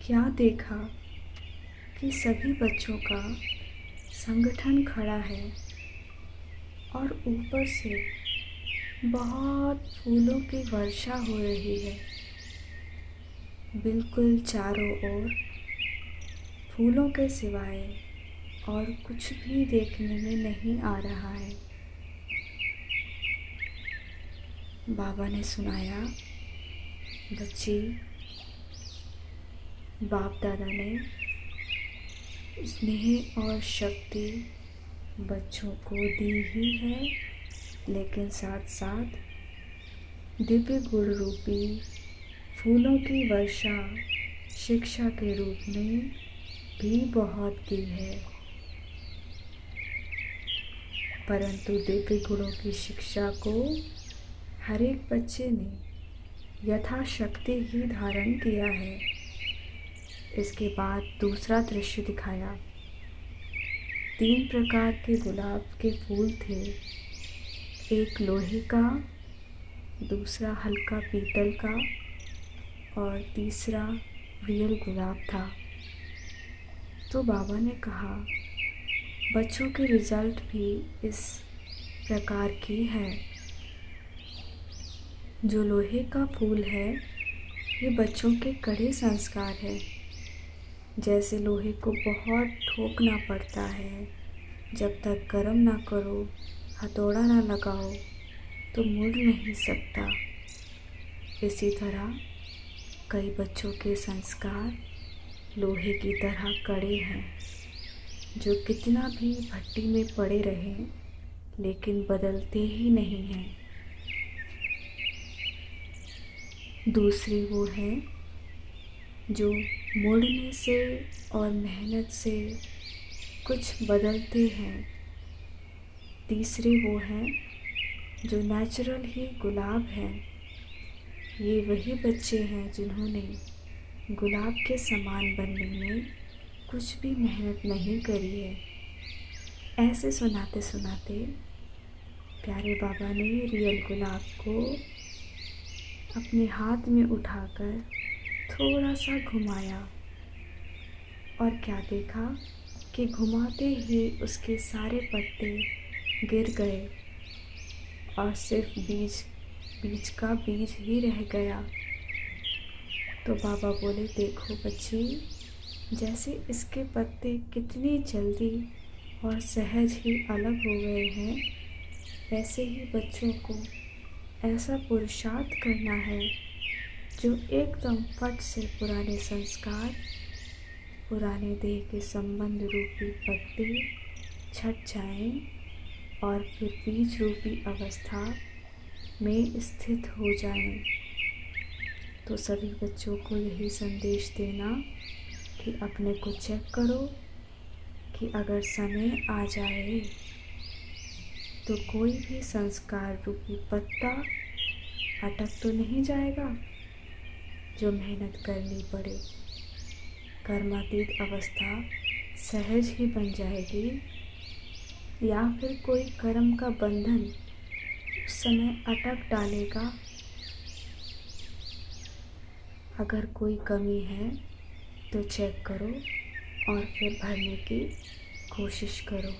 क्या देखा कि सभी बच्चों का संगठन खड़ा है और ऊपर से बहुत फूलों की वर्षा हो रही है। बिल्कुल चारों ओर फूलों के सिवाय और कुछ भी देखने में नहीं आ रहा है। बाबा ने सुनाया, बच्ची, बाप दादा ने स्नेह और शक्ति बच्चों को दी ही है, लेकिन साथ साथ दिव्य गुण रूपी फूलों की वर्षा शिक्षा के रूप में भी बहुत की है। परंतु दिव्य गुणों की शिक्षा को हर एक बच्चे ने यथाशक्ति ही धारण किया है। इसके बाद दूसरा दृश्य दिखाया। 3 प्रकार के गुलाब के फूल थे। एक लोहे का, दूसरा हल्का पीतल का और तीसरा रियल गुलाब था। तो बाबा ने कहा, बच्चों के रिजल्ट भी इस प्रकार की है। जो लोहे का फूल है, ये बच्चों के कड़े संस्कार है। जैसे लोहे को बहुत ठोकना पड़ता है, जब तक गर्म ना करो, हथौड़ा ना लगाओ तो मुड़ नहीं सकता। इसी तरह कई बच्चों के संस्कार लोहे की तरह कड़े हैं, जो कितना भी भट्टी में पड़े रहें लेकिन बदलते ही नहीं हैं। दूसरे वो हैं जो मुड़ने से और मेहनत से कुछ बदलते हैं। तीसरे वो हैं जो नेचुरल ही गुलाब हैं। ये वही बच्चे हैं जिन्होंने गुलाब के समान बनने में कुछ भी मेहनत नहीं करी है। ऐसे सुनाते सुनाते प्यारे बाबा ने रियल गुलाब को अपने हाथ में उठाकर थोड़ा सा घुमाया और क्या देखा कि घुमाते ही उसके सारे पत्ते गिर गए और सिर्फ बीज का बीज ही रह गया। तो बाबा बोले, देखो बच्ची, जैसे इसके पत्ते कितनी जल्दी और सहज ही अलग हो गए हैं, ऐसे ही बच्चों को ऐसा पुरुषार्थ करना है जो एकदम फट से पुराने संस्कार, पुराने देह के संबंध रूपी पत्ते छट जाएं और फिर बीज रूपी अवस्था में स्थित हो जाएं। तो सभी बच्चों को यही संदेश देना कि अपने को चेक करो कि अगर समय आ जाए तो कोई भी संस्कार रूपी पत्ता अटक तो नहीं जाएगा, जो मेहनत करनी पड़े। कर्मातीत अवस्था सहज ही बन जाएगी, या फिर कोई कर्म का बंधन उस समय अटक डालेगा। अगर कोई कमी है तो चेक करो और फिर भरने की कोशिश करो।